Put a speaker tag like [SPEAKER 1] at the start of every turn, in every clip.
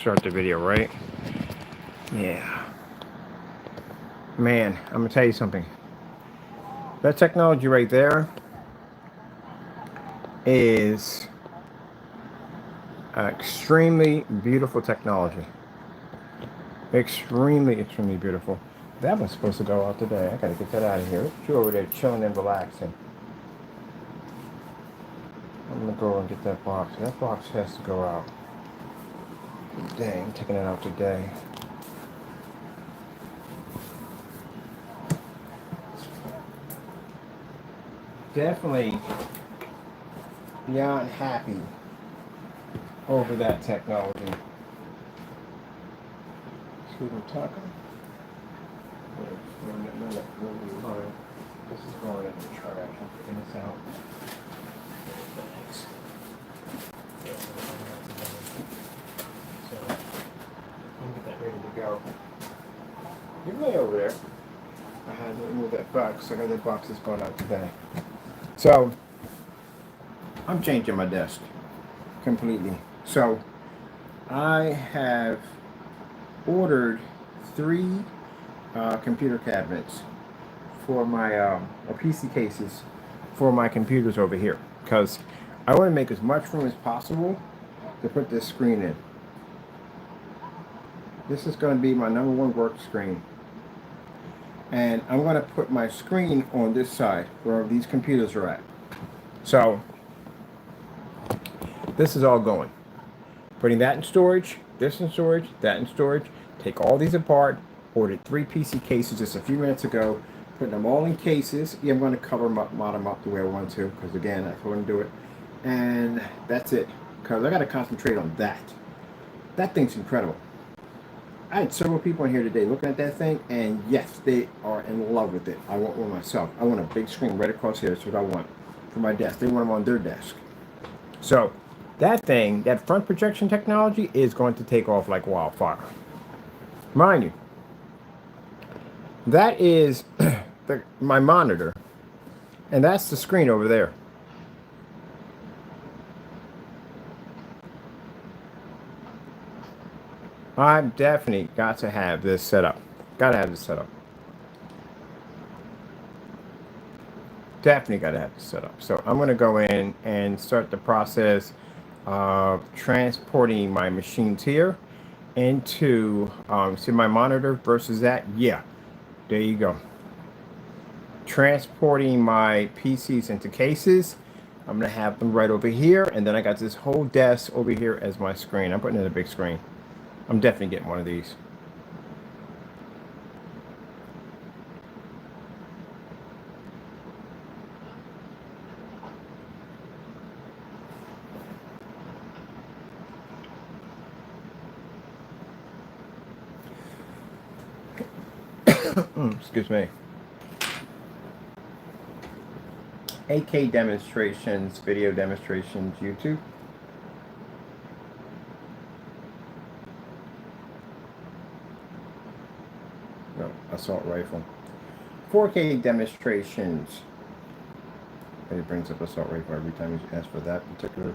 [SPEAKER 1] Start the video, right? Yeah. Man, I'm gonna tell you something. That technology right there is extremely beautiful technology. Extremely beautiful. That was supposed to go out today. I gotta get that out of here. You're over there chilling and relaxing. I'm gonna go and get that box. That box has to go out. Dang, I'm taking it out today. Definitely beyond happy over that technology. Excuse me, talking. This is going in the trash. I'm picking this out. So I'm gonna get that ready to go. You're way over there. I had to remove that box. I got that box that's going out today. So I'm changing my desk completely. So I have ordered 3 computer cabinets for my or PC cases for my computers over here, because I want to make as much room as possible to put this screen in. This is going to be my #1 work screen, and I'm going to put my screen on this side where these computers are at. So this is all going. Putting that in storage, this in storage, that in storage. Take all these apart. Ordered 3 PC cases just a few minutes ago. Putting them all in cases. Yeah, I'm going to cover them up, mod them up the way I want to, because again, I couldn't do it. And that's it, because I got to concentrate on that. That thing's incredible. I had several people in here today looking at that thing, and yes, they are in love with it. I want one myself. I want a big screen right across here. That's what I want for my desk. They want them on their desk. So that thing, that front projection technology, is going to take off like wildfire. Mind you, that is my monitor, and that's the screen over there. I've definitely got to have this set up. Gotta have this set up. Definitely gotta have this set up. So I'm gonna go in and start the process of transporting my machines here into see my monitor versus that. Yeah, there you go. Transporting my PCs into cases. I'm gonna have them right over here, and then I got this whole desk over here as my screen. I'm putting in a big screen. I'm definitely getting one of these. Excuse me. AK demonstrations, video demonstrations, YouTube. No, assault rifle. 4K demonstrations. It brings up assault rifle every time you ask for that particular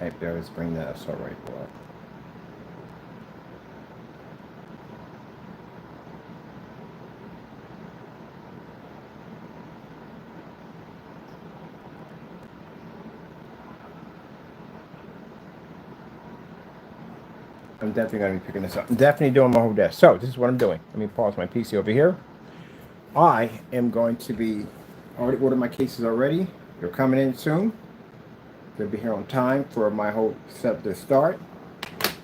[SPEAKER 1] type. There is bring that assault rifle up. I'm definitely going to be picking this up. I'm definitely doing my whole desk. So this is what I'm doing. Let me pause my PC over here. I am going to be already ordered my cases already. They're coming in soon. They'll be here on time for my whole setup to start.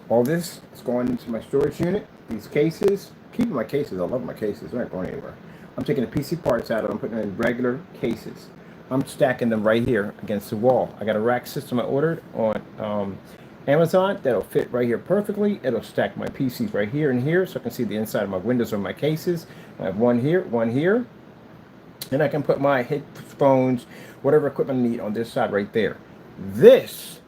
[SPEAKER 1] All this is going into my storage unit. These cases, keeping my cases. I love my cases. They're not going anywhere. I'm taking the PC parts out of them, putting them in regular cases. I'm stacking them right here against the wall. I got a rack system I ordered on Amazon that'll fit right here perfectly. It'll stack my PCs right here and here, so I can see the inside of my windows on my cases. I have one here, and I can put my headphones, whatever equipment I need on this side right there. This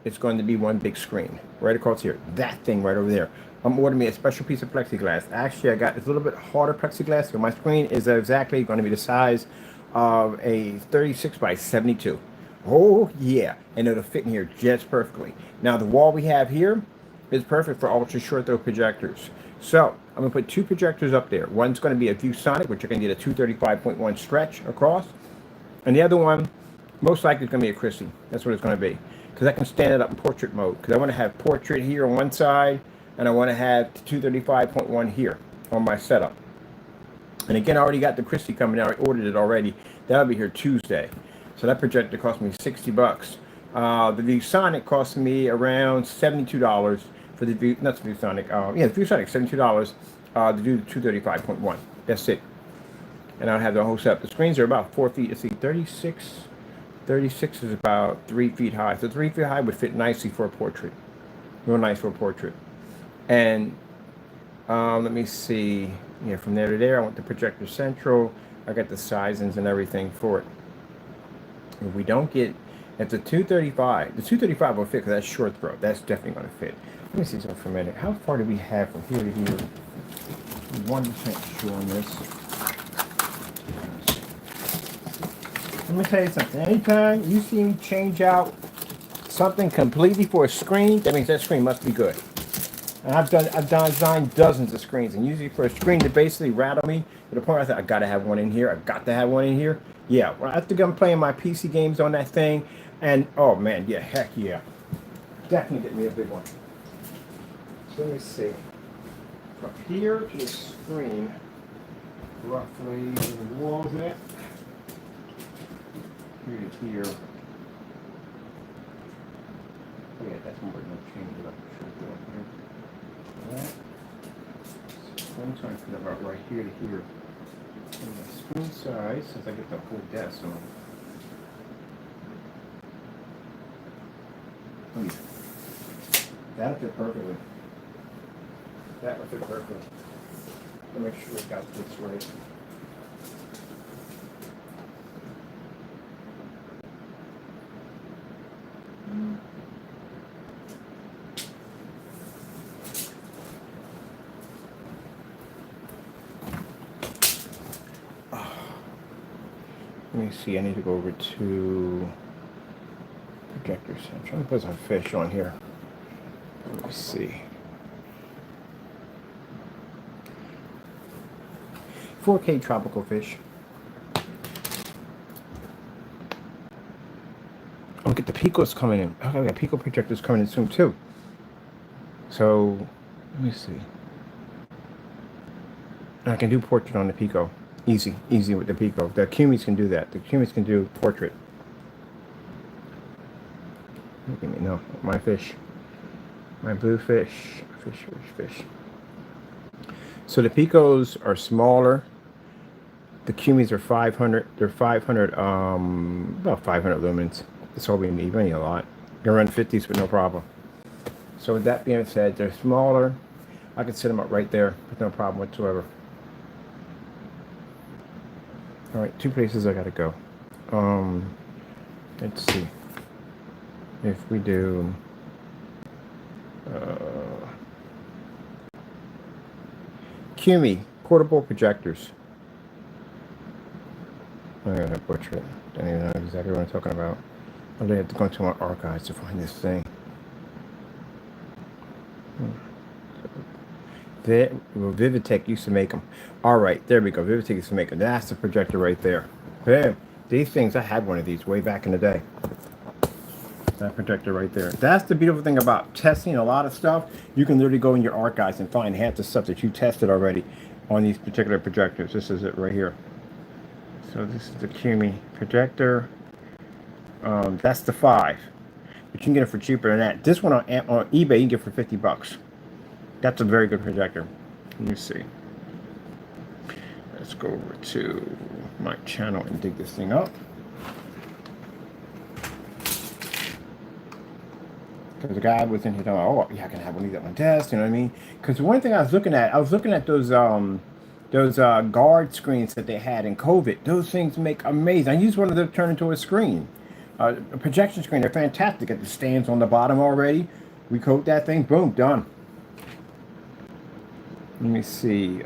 [SPEAKER 1] is going to be one big screen right across here. That thing right over there. I'm ordering me a special piece of plexiglass. Actually, I got this little bit harder plexiglass, so my screen is exactly going to be the size of a 36 by 72. Oh yeah, and it'll fit in here just perfectly. Now the wall we have here is perfect for ultra short throw projectors. So I'm going to put 2 projectors up there. One's going to be a ViewSonic, which you're going to get a 235.1 stretch across. And the other one, most likely, is going to be a Christie. That's what it's going to be. Because I can stand it up in portrait mode. Because I want to have portrait here on one side, and I want to have 235.1 here on my setup. And again, I already got the Christie coming out. I ordered it already. That'll be here Tuesday. So that projector cost me $60. The ViewSonic cost me around $72 for the View, not the ViewSonic. Yeah, the ViewSonic, $72 to do the 235.1. That's it. And I'll have the whole setup. The screens are about 4 feet. Let's see, 36. 36 is about 3 feet high. So 3 feet high would fit nicely for a portrait. Real nice for a portrait. And let me see. Yeah, from there to there, I want the projector central. I got the sizings and everything for it. If we don't get at the 235, the 235 will fit because that's short throw. That's definitely going to fit. Let me see something for a minute. How far do we have from here to here? 1% sure on this. Let me tell you something. Anytime you see me change out something completely for a screen, that means that screen must be good. And I've designed dozens of screens, and usually for a screen to basically rattle me to the point where I thought I gotta have one in here. I got to have one in here. Yeah, well, I think I'm playing my PC games on that thing, and oh man, yeah, heck yeah, definitely get me a big one. So let me see. From here to the screen, roughly the wall is it? Here to here. Oh yeah, that's more than I'll change it up. I'm trying to put about right here to here. And the screen size, since I get the whole desk on. Oh yeah. That'll fit perfectly. That would fit perfectly. Let me make sure we got this right. Let me see, I need to go over to projectors. I'm trying to put some fish on here. Let me see. 4K tropical fish. Look at the Picos coming in. Oh, I got Pico projectors coming in soon too. So, let me see. I can do portrait on the Pico. Easy with the Pico. The Cumies can do that. The Cumies can do portrait. Look at me, no, my fish. My blue fish. Fish. So the Picos are smaller. The Cumies are 500. They're 500, about 500 lumens. That's all we need. We need a lot. You can run 50s with no problem. So with that being said, they're smaller. I can set them up right there with no problem whatsoever. All right, 2 places I gotta go. Let's see. If we do, Cumi portable projectors. I'm gonna butcher it. I don't even know exactly what I'm talking about. I really have to go into my archives to find this thing. Vividtech used to make them. All right, there we go. Vividtech used to make them. That's the projector right there. Bam. These things, I had one of these way back in the day. That projector right there. That's the beautiful thing about testing a lot of stuff. You can literally go in your archives and find half the stuff that you tested already on these particular projectors. This is it right here. So this is the Cumi projector. That's the 5. But you can get it for cheaper than that. This one on eBay you can get for $50. That's a very good projector. Let me see. Let's go over to my channel and dig this thing up. Because the guy was in here talking, oh yeah, I can have one of these at my desk. You know what I mean? Because one thing I was looking at those guard screens that they had in COVID. Those things make amazing. I used one of them to turn into a screen, a projection screen. They're fantastic. Got the stands on the bottom already. We coat that thing. Boom, done. Let me see.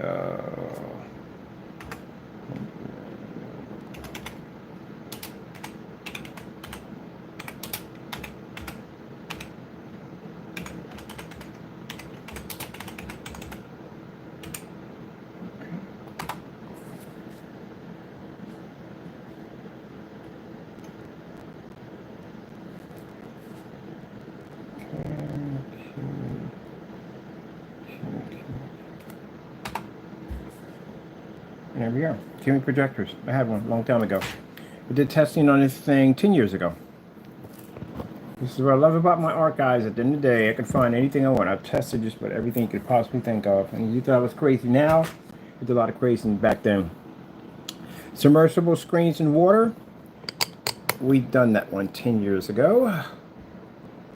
[SPEAKER 1] And there we go. Cumi projectors. I had one a long time ago. I did testing on this thing 10 years ago. This is what I love about my art, guys. At the end of the day, I can find anything I want. I've tested just about everything you could possibly think of. And you thought I was crazy now. I did a lot of crazy back then. Submersible screens in water. We've done that one 10 years ago.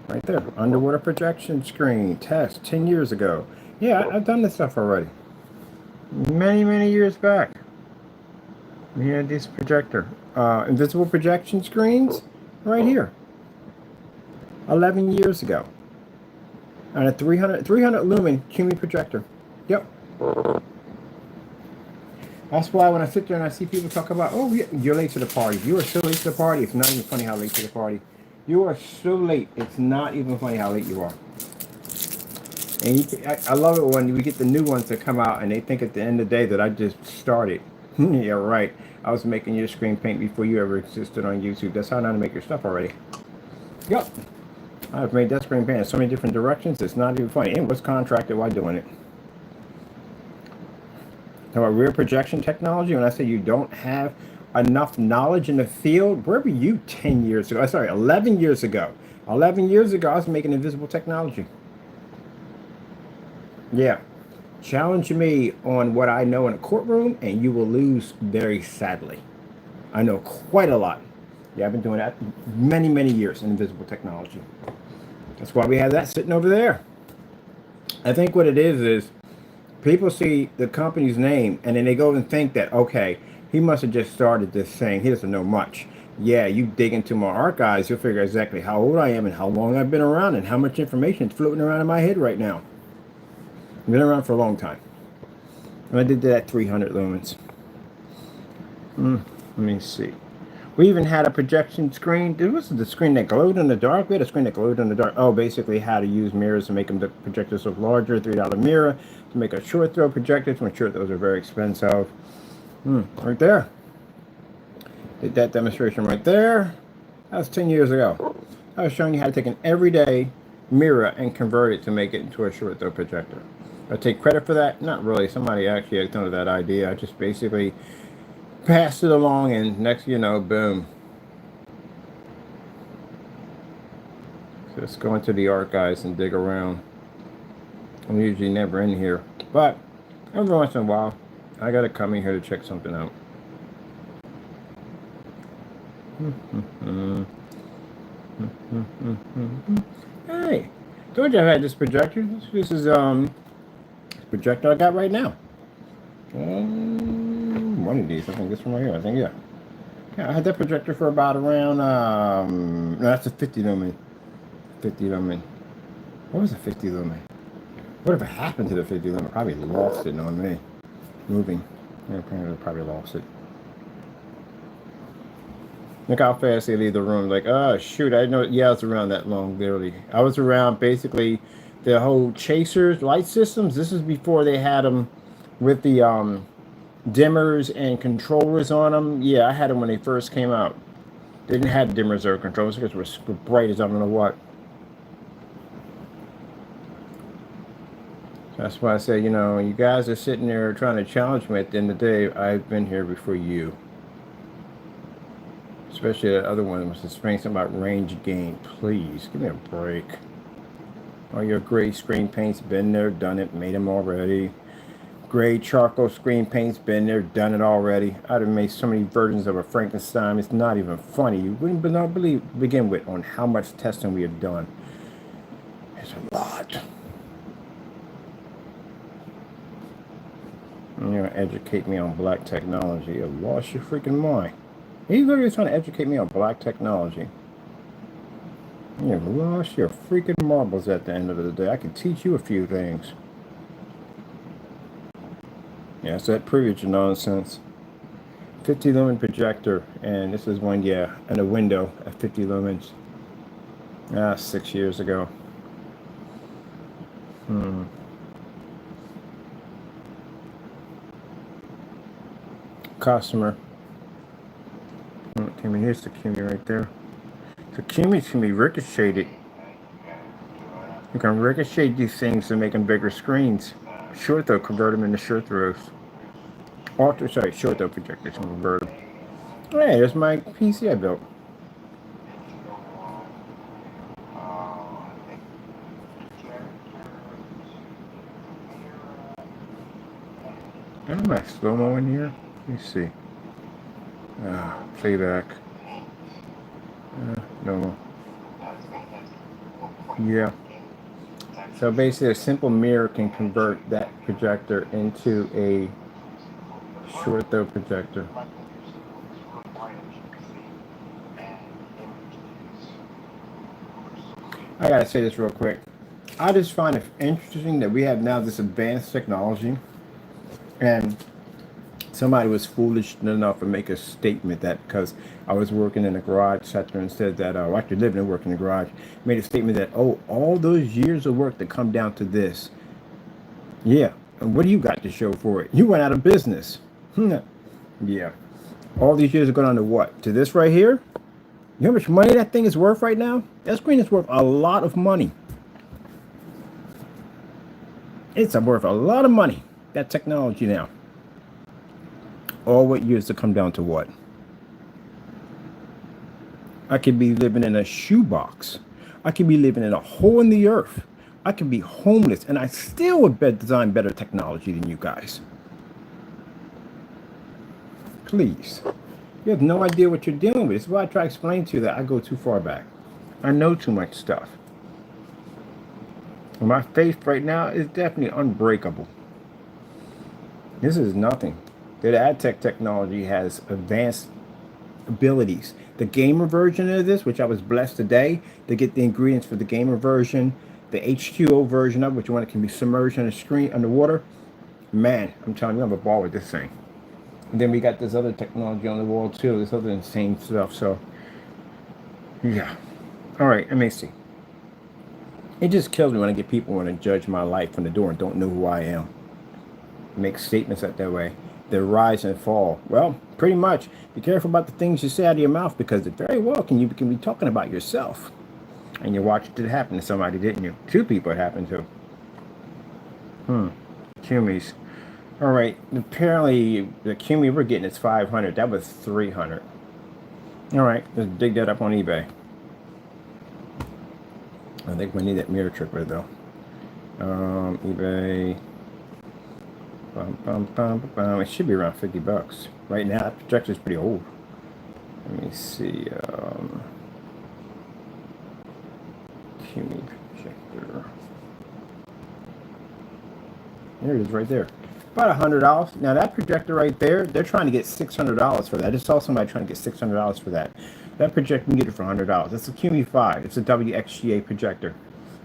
[SPEAKER 1] Right there. Underwater projection screen test 10 years ago. Yeah, I've done this stuff already. Many, many years back. Here, this projector. Invisible projection screens right here. 11 years ago. And a 300 lumen Cumi projector. Yep. That's why when I sit there and I see people talk about, oh, you're late to the party. You are so late to the party. It's not even funny how late to the party. You are so late. It's not even funny how late you are. And I love it when we get the new ones that come out and they think at the end of the day that I just started. Yeah, right. I was making your screen paint before you ever existed on YouTube. That's how I know how to make your stuff already. Yep. I've made that screen paint in so many different directions. It's not even funny. And was contracted while doing it. Now, a rear projection technology, when I say you don't have enough knowledge in the field, where were you 10 years ago? Sorry, 11 years ago. 11 years ago, I was making invisible technology. Yeah. Challenge me on what I know in a courtroom, and you will lose very sadly. I know quite a lot. Yeah, I've been doing that many, many years in invisible technology. That's why we have that sitting over there. I think what it is people see the company's name and then they go and think that, okay, he must have just started this thing. He doesn't know much. Yeah, you dig into my archives, you'll figure exactly how old I am and how long I've been around and how much information is floating around in my head right now. I've been around for a long time. And I did that at 300 lumens. Let me see. We even had a projection screen. This was the screen that glowed in the dark. We had a screen that glowed in the dark. Oh, basically how to use mirrors to make them the projectors look larger. $3 mirror to make a short throw projector. To make sure those are very expensive. Right there. Did that demonstration right there. That was 10 years ago. I was showing you how to take an everyday mirror and convert it to make it into a short throw projector. I take credit for that? Not really. Somebody actually had thought of that idea. I just basically passed it along, and next you know, boom. So let's go into the archives and dig around. I'm usually never in here, but every once in a while, I gotta come in here to check something out. Hey, told you I had this projector. This is projector I got right now. One of these, I think this one right here, I think, yeah. Yeah, I had that projector for about around, no, that's a 50 lumen. 50 lumen. What was a 50 lumen? Whatever happened to the 50 lumen? Probably lost it on me. Moving. Yeah, apparently probably lost it. Look how fast they leave the room. Like, oh, shoot, I didn't know. Yeah, I was around that long, literally. I was around basically the whole chasers, light systems. This is before they had them with the, dimmers and controllers on them. Yeah, I had them when they first came out. They didn't have dimmers or controllers because they were bright as I don't know what. So that's why I say, you know, you guys are sitting there trying to challenge me. At the end of the day, I've been here before you. Especially the other one was explaining something about range gain. Please, give me a break. All your gray screen paint's been there, done it, made them already. Gray charcoal screen paint's been there, done it already. I'd have made so many versions of a Frankenstein. It's not even funny. You wouldn't begin with on how much testing we have done. It's a lot. You're gonna educate me on black technology. You lost your freaking mind. You're literally trying to educate me on black technology. You've lost your freaking marbles at the end of the day. I can teach you a few things. Yeah, it's that privilege nonsense. 50 lumen projector, and this is one, yeah, and a window at 50 lumens. 6 years ago. Customer. Cumi, here's the Cumi right there. The Cumi can be ricocheted. You can ricochet these things to make them bigger screens. Short throw, convert them into short throws. Short throw projectors, convert them. Hey, there's my PC I built. Am I slow-mo in here? Let me see. Playback. No. Yeah. So basically, a simple mirror can convert that projector into a short throw projector. I gotta say this real quick. I just find it interesting that we have now this advanced technology, and somebody was foolish enough to make a statement that because I was working in the garage sector and said that, actually living and working in the garage, made a statement that, oh, all those years of work that come down to this. Yeah, and what do you got to show for it? You went out of business. Yeah. All these years are going on to what? To this right here? You know how much money that thing is worth right now? That screen is worth a lot of money. It's worth a lot of money, that technology now. All what years to come down to what? I could be living in a shoebox. I could be living in a hole in the earth. I could be homeless, and I still would design better technology than you guys. Please. You have no idea what you're dealing with. This is why I try to explain to you that I go too far back. I know too much stuff. And my faith right now is definitely unbreakable. This is nothing. The ad tech technology has advanced abilities. The gamer version of this, which I was blessed today to get the ingredients for the gamer version, the H2O version of which one can be submerged on the screen underwater. Man, I'm telling you, I'm a ball with this thing. And then we got this other technology on the wall too, this other insane stuff. So, yeah. All right, let me see. It just kills me when I get people want to judge my life from the door and don't know who I am. Make statements that way. They rise and fall. Well, pretty much. Be careful about the things you say out of your mouth because it very well can be talking about yourself. And you watched it happen to somebody, didn't you? 2 people it happened to. Cumies. All right. Apparently, the Cumi we're getting is 500. That was 300. All right. Let's dig that up on eBay. I think we need that mirror tripper though. eBay. It should be around $50 right now. That projector is pretty old. Let me see. Cumi projector. There it is, right there. About $100. Now that projector right there, they're trying to get $600 for that. I just saw somebody trying to get $600 for that. That projector, you can get it for $100. That's a Cumi 5. It's a WXGA projector.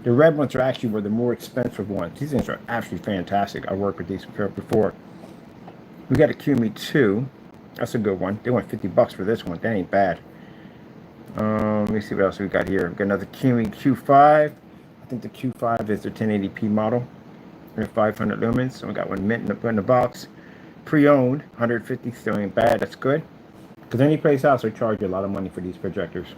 [SPEAKER 1] The red ones are actually the more expensive ones. These things are actually fantastic. I worked with these before. We got a Cumi 2. That's a good one. They want $50 for this one. That ain't bad. Let me see what else we got here. We got another Cumi Q5. I think the Q5 is the 1080p model. 500 lumens. So we got one mint in the box. Pre-owned, 150. Still ain't bad. That's good. Because any place else will charge you a lot of money for these projectors.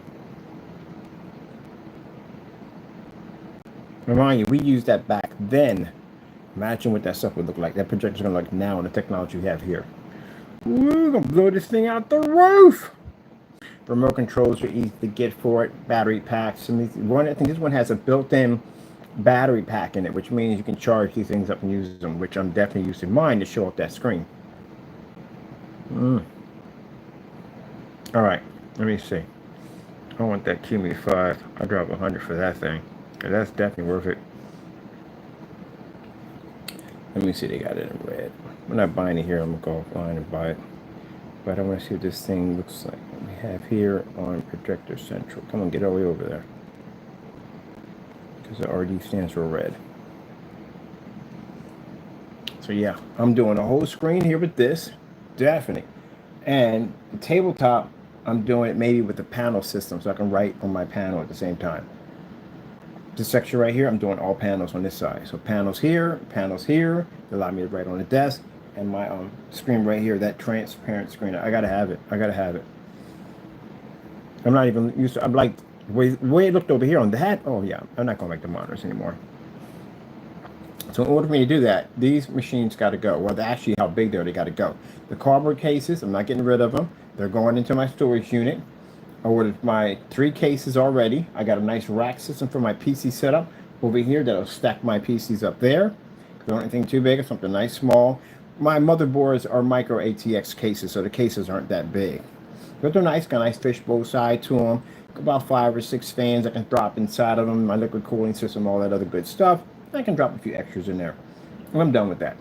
[SPEAKER 1] Remind you, we used that back then. Imagine what that stuff would look like. That projector's gonna look now in the technology we have here. We're gonna blow this thing out the roof. Remote controls are easy to get for it. Battery packs. I think this one has a built-in battery pack in it, which means you can charge these things up and use them, which I'm definitely using mine to show up that screen. All right, let me see. I want that Cumi 5. I'll drop 100 for that thing. That's definitely worth it. Let me see, they got it in red. We're not buying it here. I'm gonna go offline and buy it. But I want to see what this thing looks like. We have here on Projector Central. Come on, get all the way over there. Because the RD stands for red. So yeah, I'm doing a whole screen here with this. Definitely. And the tabletop, I'm doing it maybe with the panel system so I can write on my panel at the same time. This section right here, I'm doing all panels on this side. So panels here, they allow me to write on the desk, and my screen right here, that transparent screen. I gotta have it. I'm not even used to. I'm like The way it looked over here on that, oh yeah, I'm not going to make the monitors anymore. So in order for me to do that, these machines got to go. Well, actually how big they got to go. The cardboard cases, I'm not getting rid of them. They're going into my storage unit. I ordered my 3 cases already. I got a nice rack system for my PC setup over here that'll stack my PCs up there. Don't anything too big, it's something nice, small. My motherboards are micro ATX cases, so the cases aren't that big. But they're nice, got a nice fishbowl side to them. About 5 or 6 fans I can drop inside of them, my liquid cooling system, all that other good stuff. I can drop a few extras in there. And I'm done with that.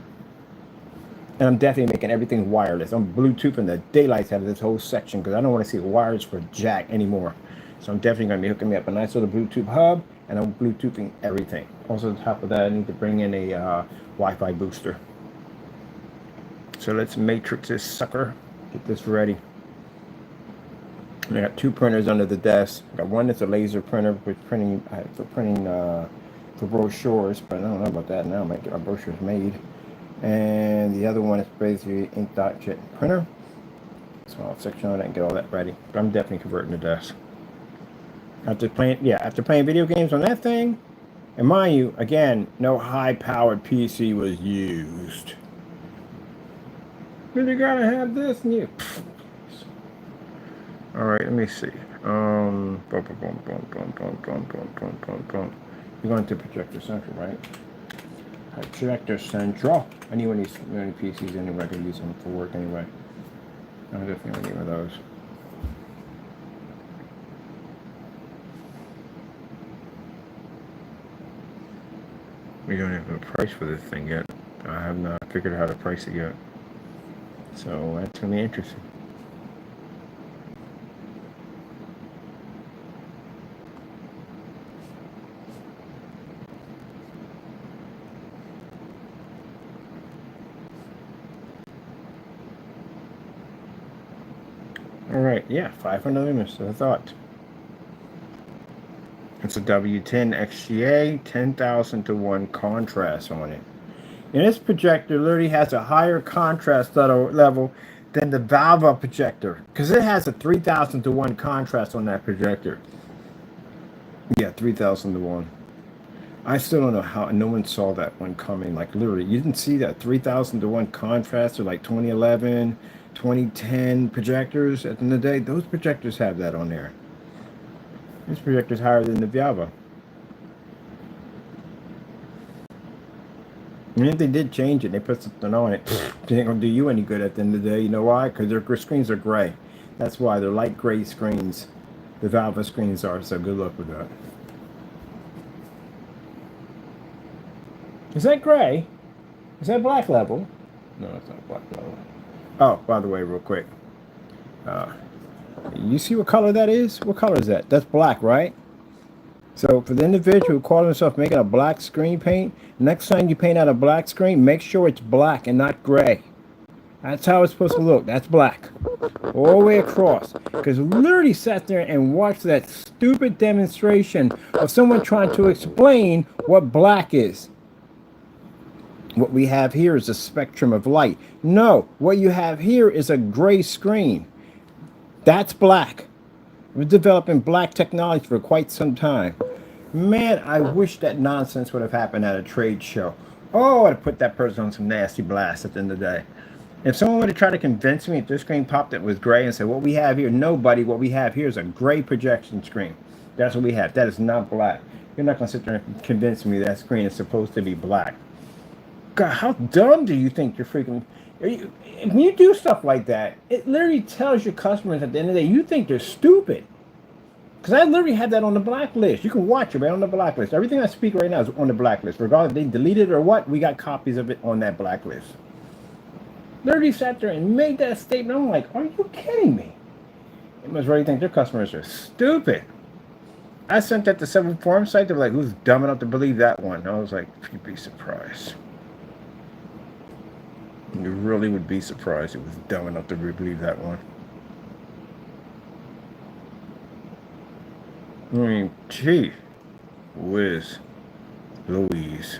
[SPEAKER 1] And I'm definitely making everything wireless. I'm Bluetoothing the daylights out of this whole section because I don't want to see wires for jack anymore. So I'm definitely going to be hooking me up a nice little Bluetooth hub, and I'm Bluetoothing everything. Also, on top of that, I need to bring in a Wi-Fi booster. So let's matrix this sucker. Get this ready. I got 2 printers under the desk. I got one that's a laser printer with printing for brochures, but I don't know about that now. I might get my brochures made. And the other one is basically ink.jet printer. Small section on that and get all that ready. But I'm definitely converting the desk. After playing video games on that thing, and mind you, again, no high-powered PC was used. But you gotta have this, and you. All right, let me see. You're going to Projector Central, right? Projector Central. I need one of these PCs anyway. I can use them for work anyway. I definitely need one of those. We don't have a price for this thing yet. I have not figured out how to price it yet. So that's going to be interesting. All right, yeah, 500 lumens, I thought. It's a W10 XGA, 10,000 to 1 contrast on it. And this projector literally has a higher contrast level than the Valve projector, because it has a 3,000 to 1 contrast on that projector. Yeah, 3,000 to 1. I still don't know how no one saw that one coming. Like literally, you didn't see that 3,000 to 1 contrast or like 2011, 2010 projectors. At the end of the day, those projectors have that on there. This projector's higher than the Viava. And if they did change it, they put something on it, it ain't gonna do you any good at the end of the day. You know why? Because their screens are gray. That's why they're light gray screens. The Valve screens are, so good luck with that. Is that gray? Is that black level? No, it's not black level. Oh, by the way, real quick. You see what color that is? What color is that? That's black, right? So for the individual who calls himself making a black screen paint, next time you paint out a black screen, make sure it's black and not gray. That's how it's supposed to look. That's black. All the way across. Because literally sat there and watched that stupid demonstration of someone trying to explain what black is. What we have here is a spectrum of light. No, what you have here is a gray screen. That's black. We're developing black technology for quite some time. Man, I wish that nonsense would have happened at a trade show. Oh, I'd put that person on some nasty blast at the end of the day. If someone would have tried to convince me if their screen popped it was gray and said, what we have here, nobody, what we have here is a gray projection screen. That's what we have. That is not black. You're not going to sit there and convince me that screen is supposed to be black. God, how dumb do you think you're freaking... When you do stuff like that, it literally tells your customers at the end of the day, you think they're stupid. Because I literally have that on the blacklist. You can watch it right on the blacklist. Everything I speak right now is on the blacklist. Regardless if they deleted it or what, we got copies of it on that blacklist. Literally sat there and made that statement. I'm like, are you kidding me? They must really think their customers are stupid. I sent that to several forum sites. They were like, who's dumb enough to believe that one? I was like, you'd be surprised. You really would be surprised it was dumb enough to believe that one. I mean, gee whiz Louise.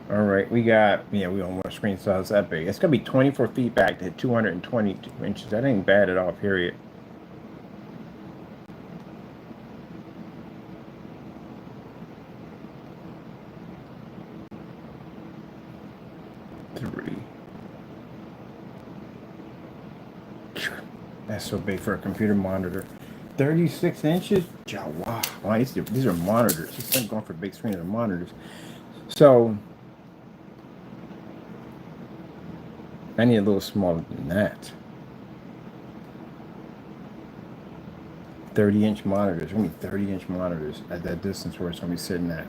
[SPEAKER 1] All right, we got, we don't want a screen size that big. It's going to be 24 feet back to hit 220 inches. That ain't bad at all, period. 3. That's so big for a computer monitor. 36 inches? Wow. Wow, these are monitors. Instead of going for big screens, they're monitors. So, I need a little smaller than that. 30-inch monitors. We need 30-inch monitors at that distance where it's going to be sitting at.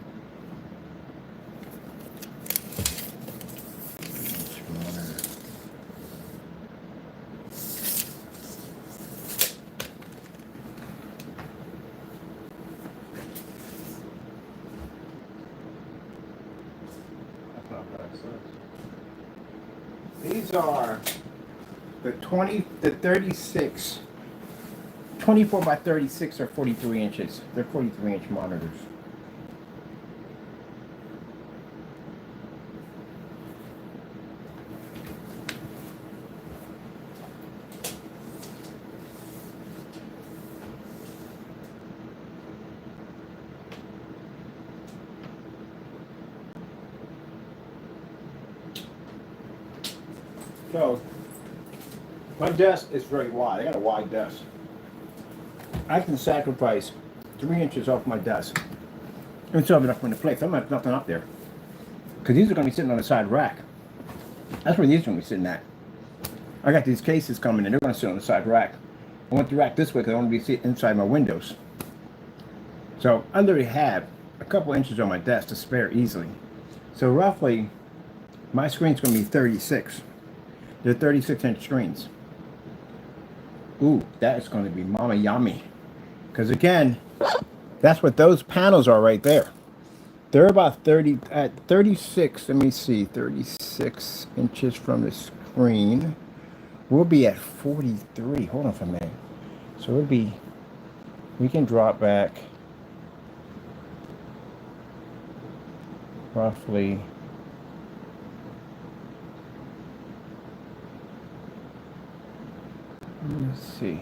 [SPEAKER 1] These are the 36, 24 by 36 or 43 inches. They're 43-inch monitors. So, my desk is very wide. I got a wide desk. I can sacrifice 3 inches off my desk and still have enough room to play. So I'm going to have nothing up there. Because these are going to be sitting on the side rack. That's where these are going to be sitting at. I got these cases coming in. They're going to sit on the side rack. I want the rack this way because I want to be sitting inside my windows. So I literally have a couple inches on my desk to spare easily. So roughly, my screen's going to be 36. They're 36-inch screens. Ooh, that is going to be mama yummy. Because again, that's what those panels are right there. They're about 36, let me see, 36 inches from the screen. We'll be at 43. Hold on for a minute. So it'll be, we can drop back roughly let's see.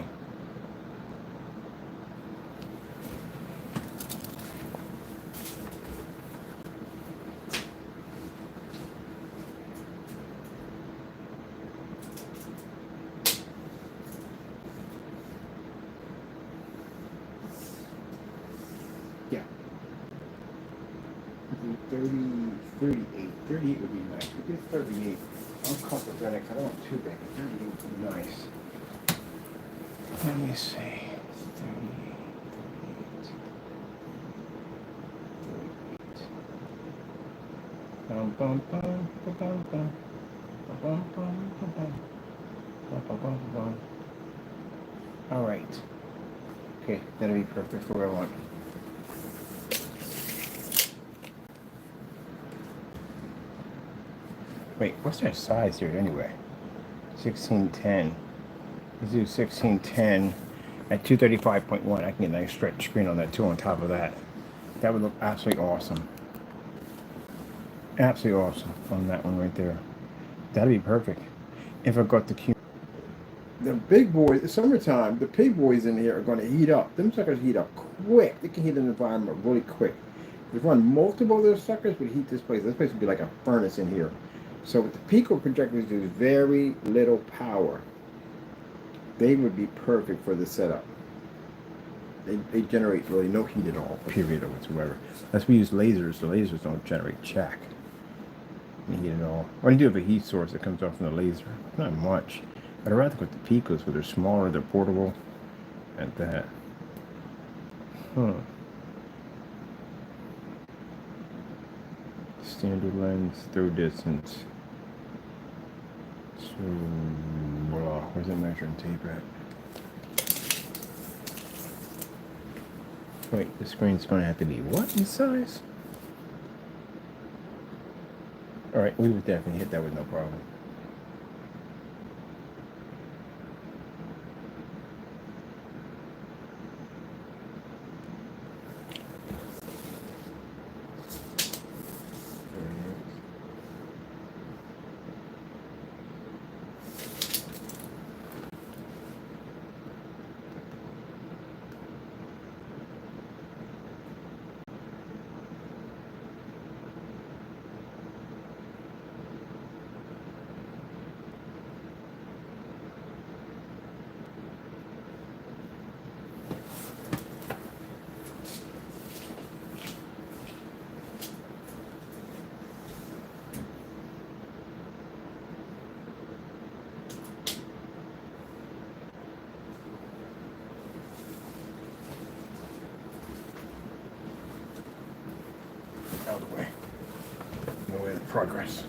[SPEAKER 1] Yeah. 30, 38. 38 would be nice. We did 38. I'm comfortable with that. I don't want too big. 38 would be nice. Let me see. 38. Bum, bum, bum, bum, bum, bum. Bum, bum, bum, bum. Bum, bum, bum, bum. All right. Okay, that'll be perfect for what I want. Wait, what's their size here anyway? 1610. Let's do 1610 at 235.1. I can get a nice stretch screen on that too on top of that. That would look absolutely awesome. Absolutely awesome on that one right there. That'd be perfect. If I got the cube. The big boys, it's summertime, the big boys in here are going to heat up. Them suckers heat up quick. They can heat an environment really quick. If you run multiple of those suckers, would heat this place. This place would be like a furnace in here. So what the Pico projectors do is very little power. They would be perfect for the setup. They generate really no heat at all, period, or whatsoever. Unless we use lasers, the lasers don't generate jack. Heat at all. Or you do have a heat source that comes off from the laser. Not much. But I'd rather go with the Picos, where they're smaller, they're portable, and that. Standard lens, throw distance. So, where's that measuring tape at? Wait, the screen's going to have to be what in size? Alright, we would definitely hit that with no problem. progress.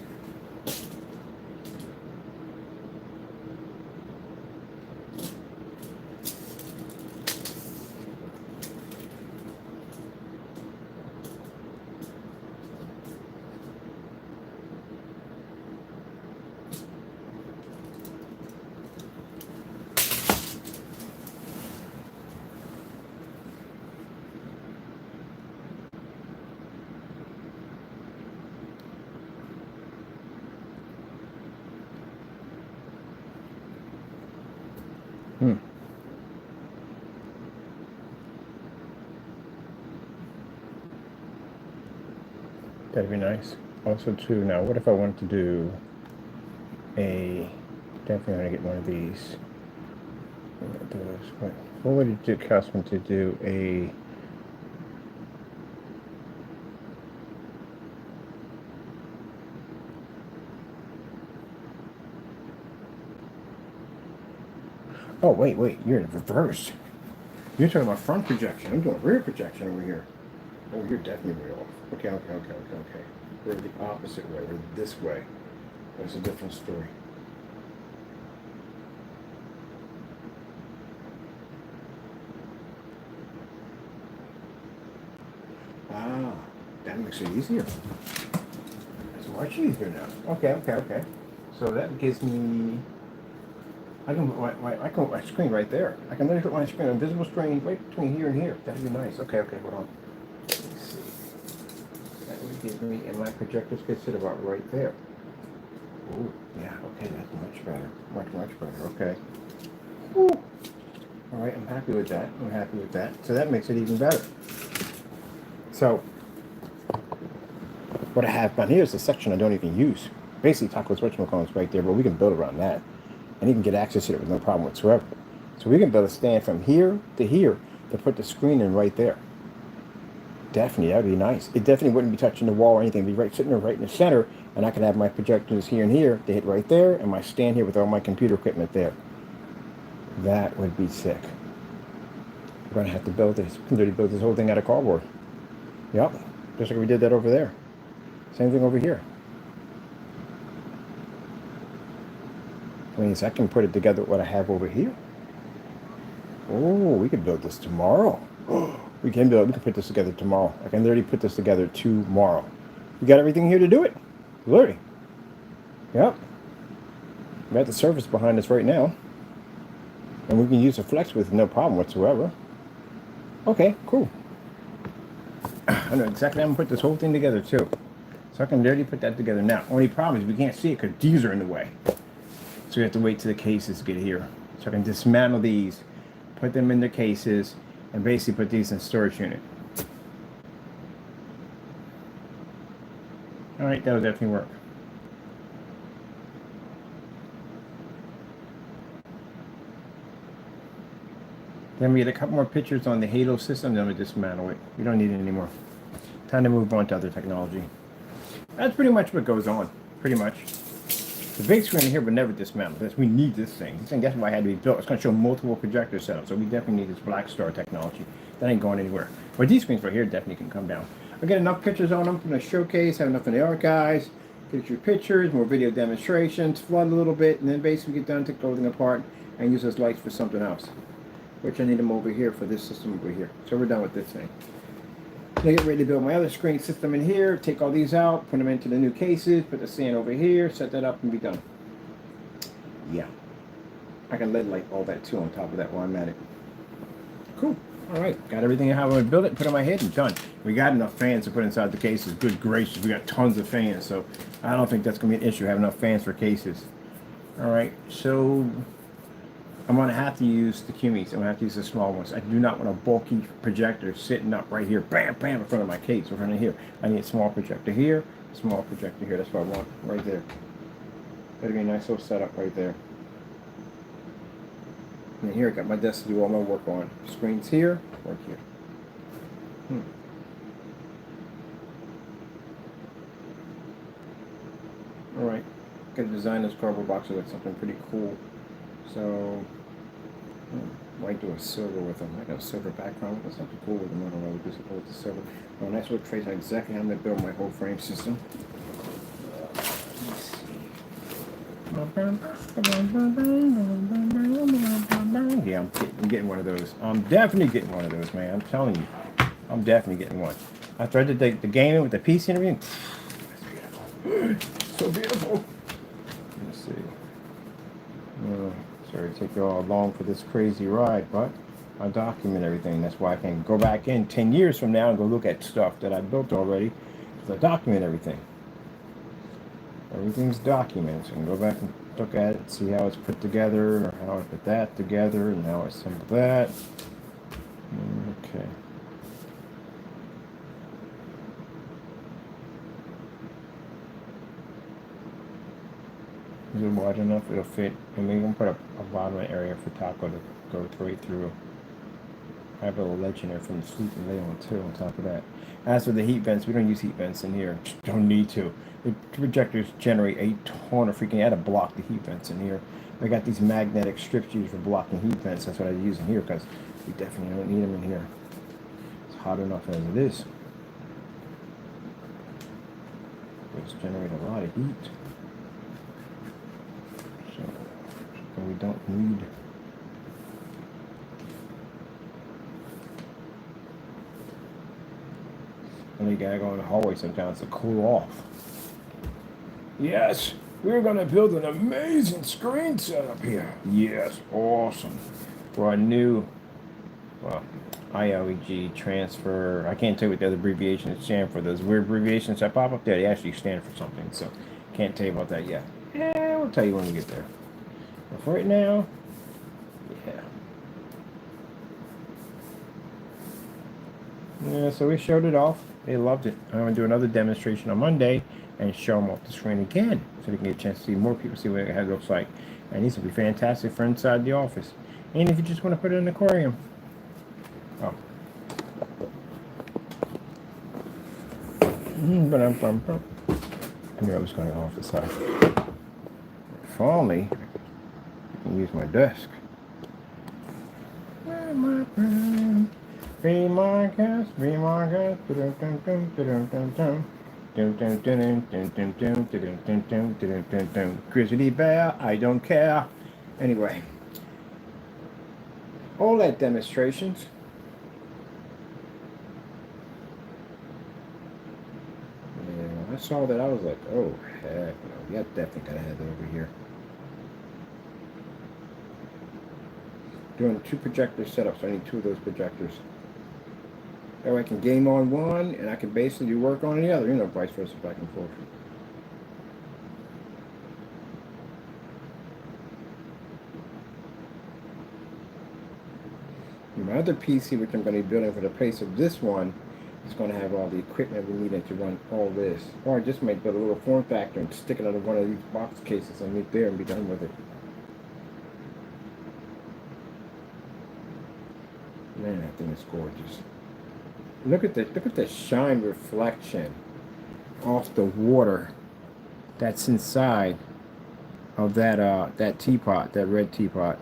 [SPEAKER 1] That'd be nice. Also, too, now what if I wanted to do a, definitely want to get one of these. What would it do, custom to do a, oh, wait, you're in reverse. You're talking about front projection. I'm doing rear projection over here. Oh, you're definitely way off. Okay. We're the opposite way. We're this way. That's a different story. Ah, that makes it easier. It's much easier now. Okay. So that gives me, I can put my screen right there. I can literally put my screen, invisible screen, right between here and here. That'd be nice. Okay, hold on. Let's see. That would give me, and my projectors could sit about right there. Ooh, yeah, okay, that's much better. Much better, okay. Ooh. All right, I'm happy with that. So that makes it even better. So, what I have down here is a section I don't even use. Basically, Taco's whatchamacallit's right there, but we can build around that. And you can get access to it with no problem whatsoever. So we can build a stand from here to put the screen in right there. Definitely, that would be nice. It definitely wouldn't be touching the wall or anything. It'd be sitting there right in the center, and I can have my projectors here and here. They hit right there, and my stand here with all my computer equipment there. That would be sick. We're going to have to build this. We can literally build this whole thing out of cardboard. Yep, just like we did that over there. Same thing over here. Means I can put it together with what I have over here. Oh, we could build this tomorrow. We can put this together tomorrow. I can literally put this together tomorrow. We got everything here to do it. Literally. Yep. We got the surface behind us right now. And we can use a flex with no problem whatsoever. Okay, cool. I know exactly how I'm going to put this whole thing together too. So I can literally put that together now. Only problem is we can't see it because these are in the way. So we have to wait till the cases get here. So I can dismantle these, put them in their cases, and basically put these in storage unit. Alright, that'll definitely work. Then we get a couple more pictures on the Halo system, then we dismantle it. We don't need it anymore. Time to move on to other technology. That's pretty much what goes on. Pretty much. The big screen here would never dismantle this. We need this thing. This thing, that's why it had to be built. It's going to show multiple projector setups, so we definitely need this Black Star technology. That ain't going anywhere. But these screens right here definitely can come down. I get enough pictures on them from the showcase, have enough in the archives, get your pictures, more video demonstrations, flood a little bit, and then basically get done, take everything apart, and use those lights for something else. Which I need them over here for this system over here. So we're done with this thing. I get ready to build my other screen system in here, take all these out, put them into the new cases, put the stand over here, set that up, and be done. Yeah. I can LED light all that too on top of that while I'm at it. Cool. Alright, got everything how I want to build it, put it on my head, and done. We got enough fans to put inside the cases. Good gracious, we got tons of fans, so I don't think that's going to be an issue, have enough fans for cases. Alright, so I'm going to have to use the Cumies. I'm going to have to use the small ones. I do not want a bulky projector sitting up right here, bam, bam, in front of my case, in front of here. I need a small projector here, small projector here. That's what I want, right there. That'd be a nice little setup right there. And here I got my desk to do all my work on. Screens here, work here. Alright, gotta design this cardboard box with something pretty cool. So, might do a silver with them. I got a silver background. That's something cool with them. I don't know what to do with the silver. Oh, nice little trace on exactly how I'm going to build my whole frame system. Yeah, I'm getting one of those. I'm definitely getting one of those, man. I'm telling you. I'm definitely getting one. After I did the gaming with the PC and everything, so beautiful. Let's see. Sorry to take you all along for this crazy ride, but I document everything. That's why I can go back in 10 years from now and go look at stuff that I built already, because I document everything. Everything's documented. So I can go back and look at it, see how it's put together, or how I put that together, and how I assemble that. Okay. Is it wide enough? It'll fit. And we're going to put a bottom area for Taco to go right through. I have a little ledge in there from the sleeping lay on too, on top of that. As for the heat vents, we don't use heat vents in here. Don't need to. The projectors generate a ton of freaking. I had to block the heat vents in here. I got these magnetic strips used for blocking heat vents. That's what I use in here because we definitely don't need them in here. It's hot enough as it is. It's generate a lot of heat. So we don't need. And you gotta go in the hallway sometimes to cool off. Yes, we're gonna build an amazing screen setup here. Yes, awesome. For our new, well, ILEG transfer. I can't tell you what the other abbreviations stand for. Those weird abbreviations that pop up there, they actually stand for something. So, can't tell you about that yet. Yeah, we'll tell you when we get there. But for right now, yeah. Yeah, so we showed it off. They loved it. I'm going to do another demonstration on Monday and show them off the screen again so they can get a chance to see more people, see what it looks like. And these will be fantastic for inside the office. And if you just want to put it in an aquarium. Oh. I knew I was going off the side. If only I can use my desk. Where my friend? Be my guest, be my guest. Grizzly bear, I don't care. Anyway, OLED demonstrations. Yeah, I saw that. I was like, oh heck no, yeah, definitely gotta have that over here. Doing 2 projector setups. I need 2 of those projectors. That way I can game on one and I can basically work on the other, vice versa, back and forth. My other PC, which I'm going to be building for the place of this one, is going to have all the equipment we need to run all this. Or I just might build a little form factor and stick it under one of these box cases underneath there and be done with it. Man, that thing is gorgeous. Look at the shine reflection off the water that's inside of that teapot, that red teapot.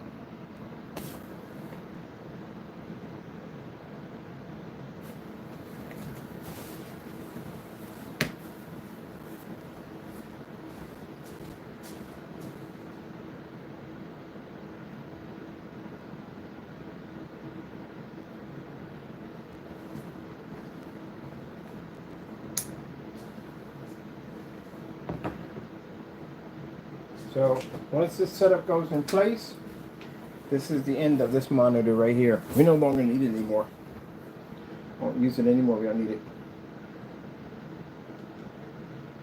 [SPEAKER 1] So once this setup goes in place, this is the end of this monitor right here. We no longer need it anymore. Won't use it anymore. We don't need it.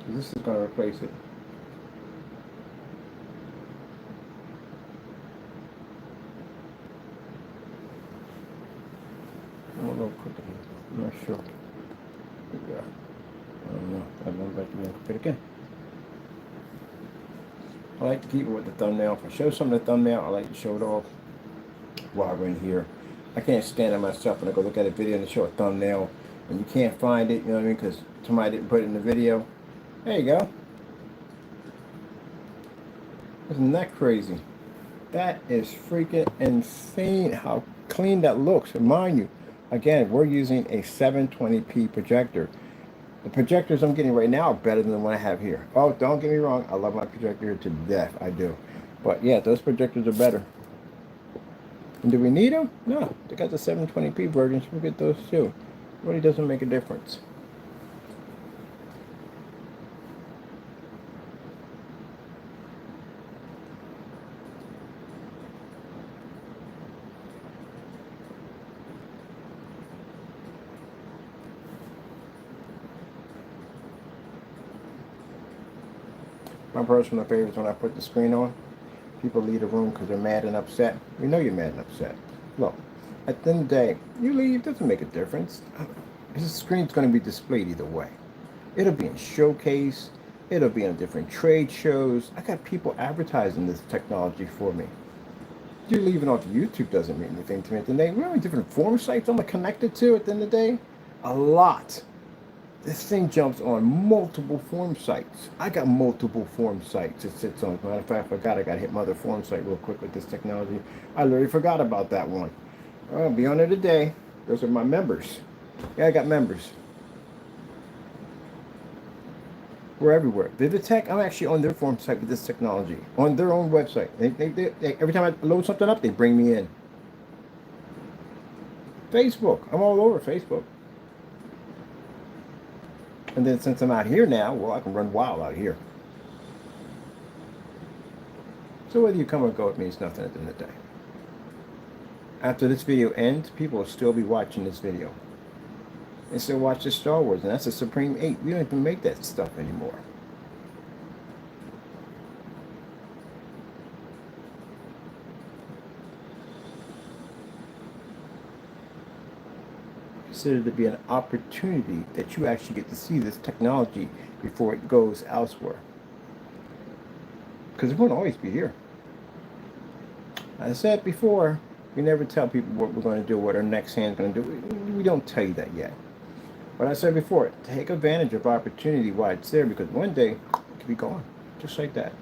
[SPEAKER 1] This is going to replace it. I'm a little quicker. I'm not sure. Yeah. I don't know. I don't like to put it again. I like to keep it with the thumbnail. If I show something in the thumbnail, I like to show it off while we're in here. I can't stand it myself when I go look at a video and they show a thumbnail and you can't find it, you know what I mean, because somebody didn't put it in the video. There you go. Isn't that crazy? That is freaking insane how clean that looks. And mind you, again, we're using a 720p projector. The projectors I'm getting right now are better than the one I have here. Oh, don't get me wrong. I love my projector here to death. I do. But yeah, those projectors are better. And do we need them? No. They got the 720p versions. We'll get those too. Really doesn't make a difference. My personal favorite is when I put the screen on. People leave the room because they're mad and upset. We know you're mad and upset. Look, at the end of the day, you leave, doesn't make a difference. This screen's going to be displayed either way. It'll be in showcase. It'll be on different trade shows. I got people advertising this technology for me. You leaving off YouTube doesn't mean anything to me at the end of the day. We have different forum sites I'm connected to at the end of the day. A lot. This thing jumps on multiple forum sites. I got multiple forum sites it sits on. Matter of fact, I forgot I got to hit my other forum site real quick with this technology. I literally forgot about that one. I'll be on it today. Those are my members. Yeah, I got members. We're everywhere. Vividtech, I'm actually on their forum site with this technology. On their own website. They, every time I load something up, they bring me in. Facebook. I'm all over Facebook. And then since I'm out here now, well, I can run wild out here. So whether you come or go, it means nothing at the end of the day. After this video ends, people will still be watching this video. They still watch the Star Wars, and that's the Supreme 8. We don't even make that stuff anymore. Consider to be an opportunity that you actually get to see this technology before it goes elsewhere. Because it won't always be here. As I said before, we never tell people what we're going to do, what our next hand's going to do. We don't tell you that yet. But I said before, take advantage of opportunity while it's there, because one day it could be gone, just like that.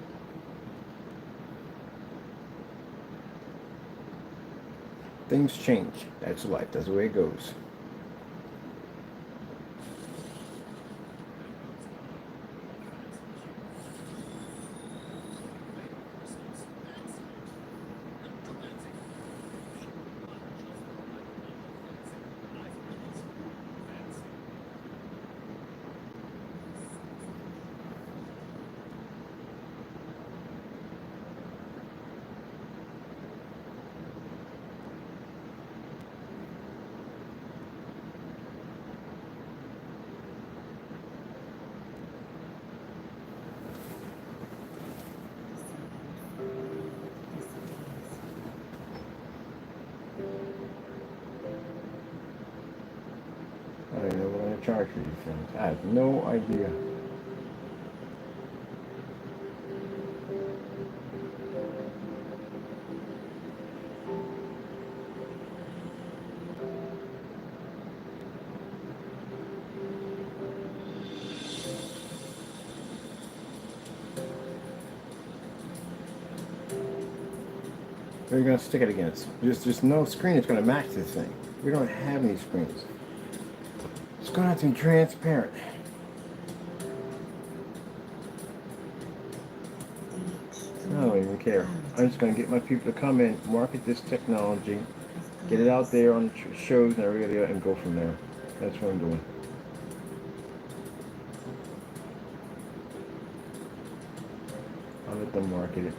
[SPEAKER 1] Things change. That's life. That's the way it goes. I don't know what I'm going to charge for these things. I have no idea. Where are you going to stick it against? There's no screen that's going to match this thing. We don't have any screens. It's going to have to be transparent. I don't even care. I'm just going to get my people to come in, market this technology, get it out there on shows and everything, and go from there. That's what I'm doing. I'll let them market it.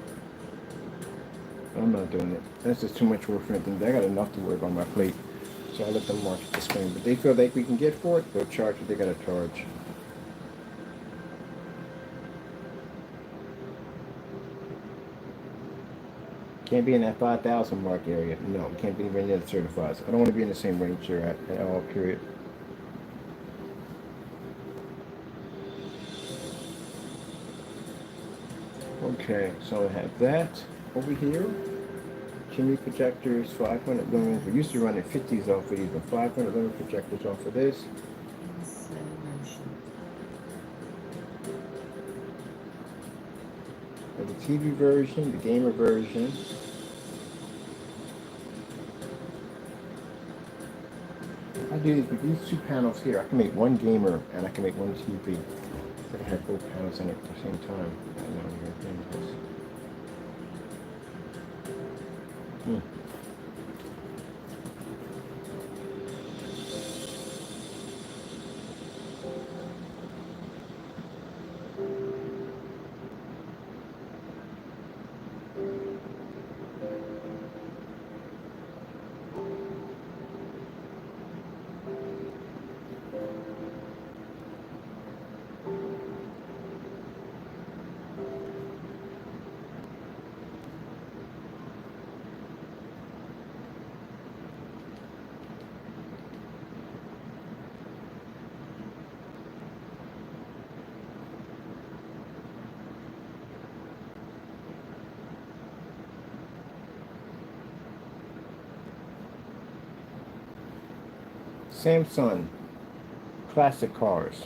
[SPEAKER 1] I'm not doing it. That's just too much work for them. I got enough to work on my plate. So I'll let them market the screen. But they feel like we can get for it, they'll charge what they gotta charge. Can't be in that 5,000 mark area. No, can't be anywhere near the certifieds. I don't want to be in the same range you're at all, period. Okay, so I have that over here. Chimney projectors, 500 lumens. We used to run at 50s off of these, but 500 lumen projectors off of this. And the TV version, the gamer version. I do this with these two panels here. I can make one gamer and I can make one TV. I can have both panels in it at the same time. I don't know you're doing this. Samsung classic cars.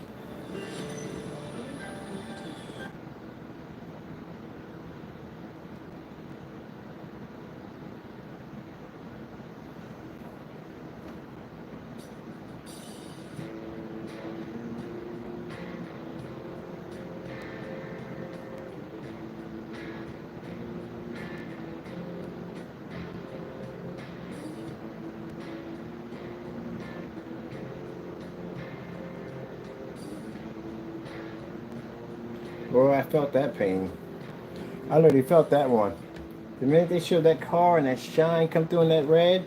[SPEAKER 1] Boy, I felt that pain. I literally felt that one. The minute they showed that car and that shine come through in that red,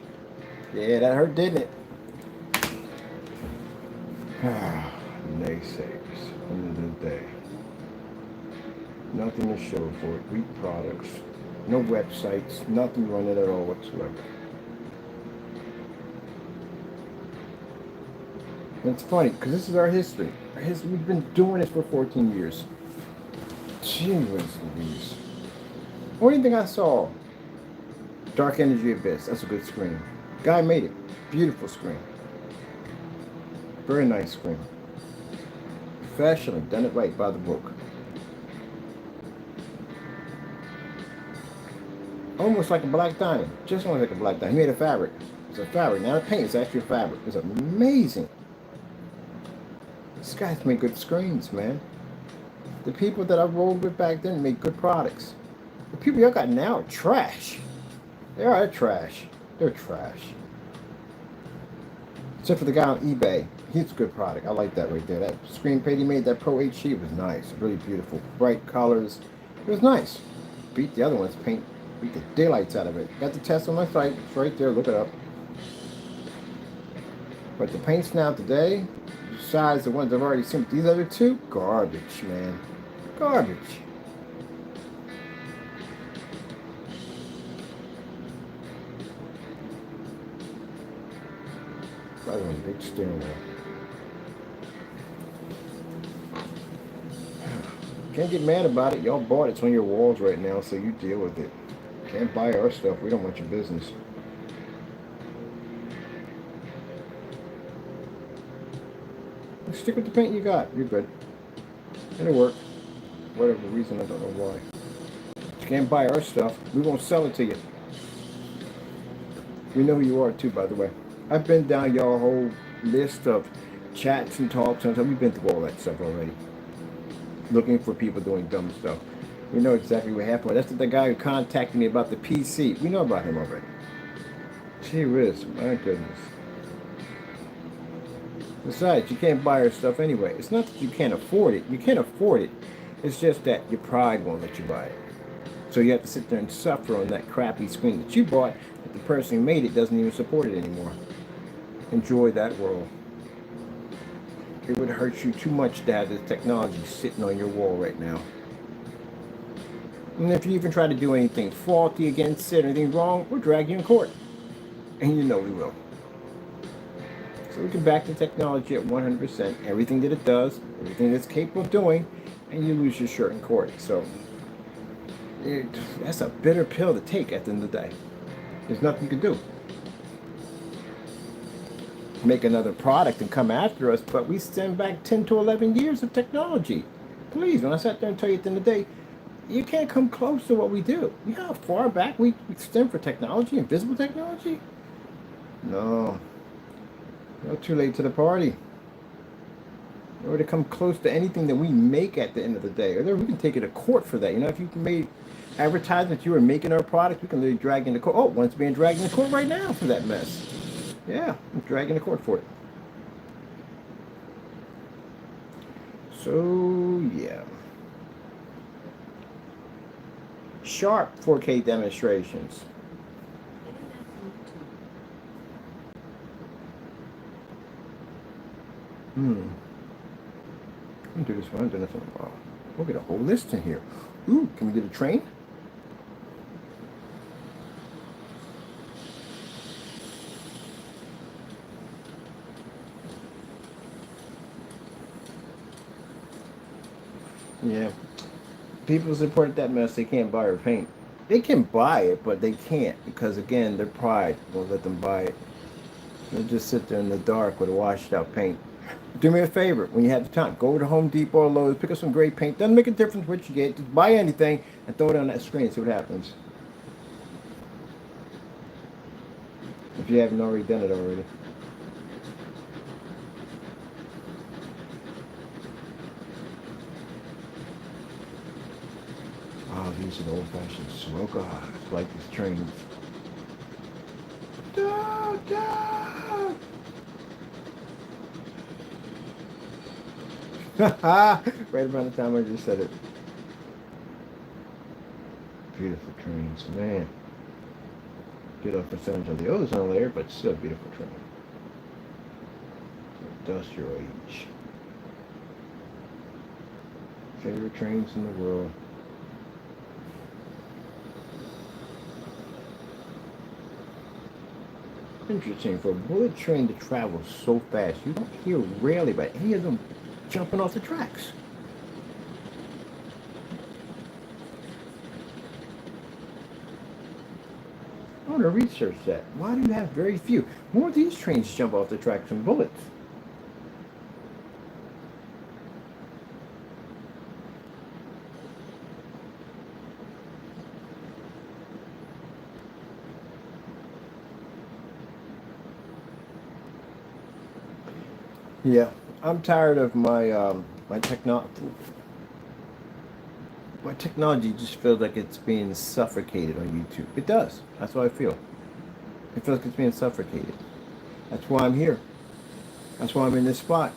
[SPEAKER 1] yeah, that hurt, didn't it? Naysayers, end of the day. Nothing to show for it. Weak products. No websites. Nothing running at all whatsoever. And it's funny, because this is our history. We've been doing this for 14 years. Gee whiz Louise. Only thing I saw, Dark Energy Abyss. That's a good screen. Guy made it. Beautiful screen. Very nice screen. Professionally, done it right by the book. Almost like a black diamond. Just almost like a black diamond. He made a fabric. It's a fabric. Now the paint is actually a fabric. It's amazing. This guy's made good screens, man. The people that I rolled with back then made good products. The people y'all got now are trash. They are trash. They're trash. Except for the guy on eBay. He's a good product. I like that right there. That screen paint he made, that Pro HD was nice. Really beautiful. Bright colors. It was nice. Beat the other one's paint. Beat the daylights out of it. Got the test on my site. It's right there. Look it up. But the paints now today, besides the ones I've already seen, these other two, garbage, man. Garbage. Rather than a big steering wheel. Can't get mad about it. Y'all bought it. It's on your walls right now, so you deal with it. Can't buy our stuff. We don't want your business. Stick with the paint you got. You're good. It'll work. Whatever reason, I don't know why. You can't buy our stuff. We won't sell it to you. We know who you are too, by the way. I've been down y'all whole list of chats and talks and stuff. We've been through all that stuff already. Looking for people doing dumb stuff. We know exactly what happened. That's the guy who contacted me about the PC. We know about him already. Gee whiz, my goodness. Besides, you can't buy our stuff anyway. It's not that you can't afford it. You can't afford it. It's just that your pride won't let you buy it. So you have to sit there and suffer on that crappy screen that you bought, that the person who made it doesn't even support it anymore. Enjoy that world. It would hurt you too much to have this technology sitting on your wall right now. And if you even try to do anything faulty against it or anything wrong, we'll drag you in court. And you know we will. So we can back the technology at 100%. Everything that it does, everything that's capable of doing, and you lose your shirt in court. So that's a bitter pill to take at the end of the day. There's nothing you can do. Make another product and come after us, but we send back 10 to 11 years of technology. Please, when I sat there and tell you at the end of the day, you can't come close to what we do. You know how far back we stem for technology, invisible technology? No. Not too late to the party. Or to come close to anything that we make at the end of the day. Or we can take it to court for that. You know, if you made advertisements you were making our product, we can literally drag into court. Oh, one's being dragged into court right now for that mess. Yeah, I'm dragging the court for it. So, yeah. Sharp 4K demonstrations. I'm gonna do this one. I'm doing this one. Oh, we'll get a whole list in here. Ooh, can we get a train? Yeah. People support that mess. They can't buy or paint. They can buy it, but they can't because, again, their pride won't let them buy it. They'll just sit there in the dark with a washed out paint. Do me a favor when you have the time. Go to Home Depot or Lowe's, pick up some great paint. Doesn't make a difference what you get. Just buy anything and throw it on that screen and see what happens. If you haven't already done it already. Oh, these are the old-fashioned smoke. Oh, it's like these trains. Right around the time I just said it. Beautiful trains, man. Get a percentage of the ozone layer, but still a beautiful train. Industrial age. Favorite trains in the world. Interesting, for a bullet train to travel so fast, you don't hear rarely about any of them jumping off the tracks. I want to research that. Why do you have very few? More of these trains jump off the tracks than bullets. Yeah, I'm tired of my technology. My technology just feels like it's being suffocated on YouTube. It does. That's how I feel. It feels like it's being suffocated. That's why I'm here. That's why I'm in this spot.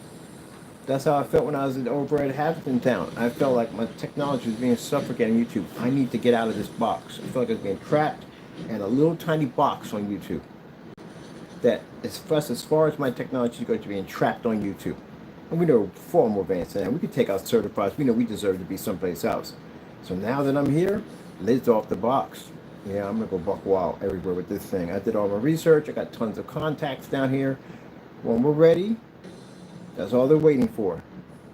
[SPEAKER 1] That's how I felt when I was over at Hampton Town. I felt like my technology was being suffocated on YouTube. I need to get out of this box. I felt like I was being trapped in a little tiny box on YouTube. That as far as my technology is going to be trapped on YouTube. And we know far more advanced than that. We could take out certifieds. We know we deserve to be someplace else. So now that I'm here, lid's off the box. Yeah, I'm going to go buck wild everywhere with this thing. I did all my research. I got tons of contacts down here. When we're ready, that's all they're waiting for.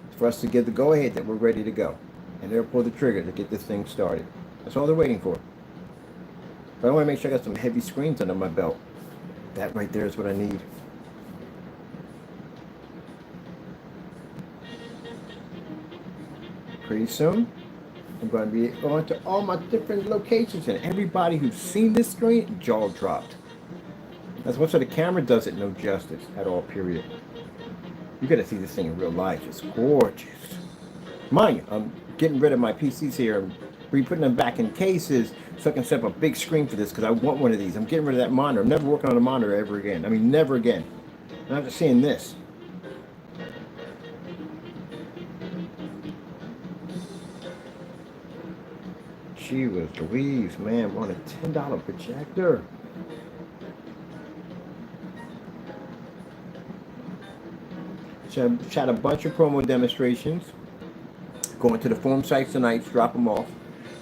[SPEAKER 1] It's for us to get the go-ahead that we're ready to go. And they'll pull the trigger to get this thing started. That's all they're waiting for. But I want to make sure I got some heavy screens under my belt. That right there is what I need. Pretty soon, I'm going to be going to all my different locations, and everybody who's seen this screen, jaw dropped. That's what, so the camera does it no justice at all, period. You got to see this thing in real life. It's gorgeous. Mind you, I'm getting rid of my PCs here and re-putting them back in cases so I can set up a big screen for this because I want one of these. I'm getting rid of that monitor. I'm never working on a monitor ever again. I mean, never again. And after seeing this. Gee whiz Louise, man, want a $10 projector. Shot a bunch of promo demonstrations. Going to the forum sites tonight, drop them off.